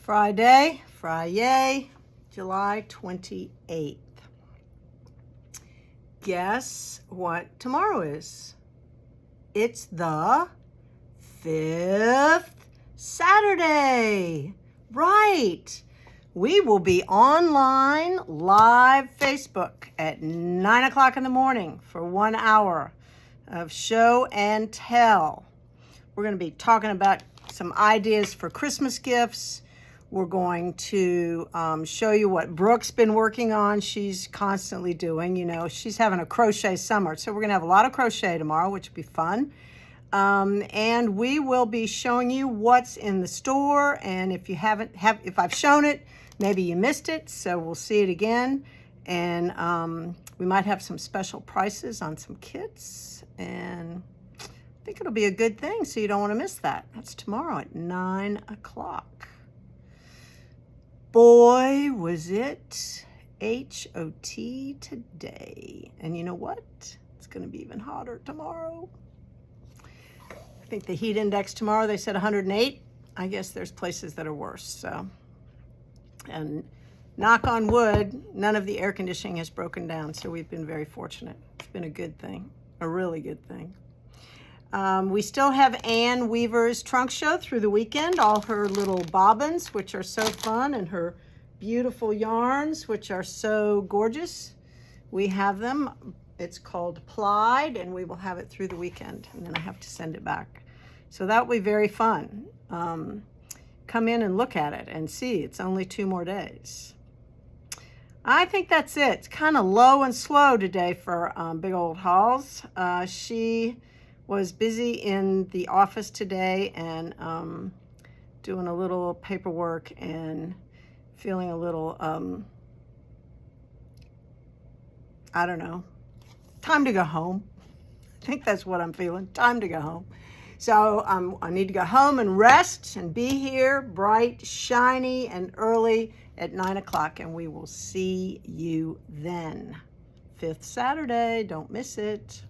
Friday, July 28th. Guess what tomorrow is? It's the 5th Saturday. Right. We will be online live Facebook at 9 o'clock in the morning for 1 hour of show and tell. We're going to be talking about some ideas for Christmas gifts. We're going to show you what Brooke's been working on. She's constantly doing, she's having a crochet summer. So we're going to have a lot of crochet tomorrow, which will be fun. And we will be showing you what's in the store. And if if I've shown it, maybe you missed it. So we'll see it again. And we might have some special prices on some kits. And I think it'll be a good thing. So you don't want to miss that. That's tomorrow at 9 o'clock. Boy, was it hot today. And you know what? It's going to be even hotter tomorrow. I think the heat index tomorrow, they said 108. I guess there's places that are worse. So, and knock on wood, none of the air conditioning has broken down. So we've been very fortunate. It's been a good thing, a really good thing. We still have Ann Weaver's trunk show through the weekend, all her little bobbins, which are so fun, and her beautiful yarns, which are so gorgeous. We have them. It's called Plied, and we will have it through the weekend, and then I have to send it back. So that will be very fun. Come in and look at it and see. It's only 2 more days. I think that's it. It's kind of low and slow today for Big Old Halls. She was busy in the office today and doing a little paperwork and feeling a little, I don't know, time to go home. I think that's what I'm feeling, time to go home. So I need to go home and rest and be here bright, shiny, and early at 9 o'clock, and we will see you then. 5th Saturday, don't miss it.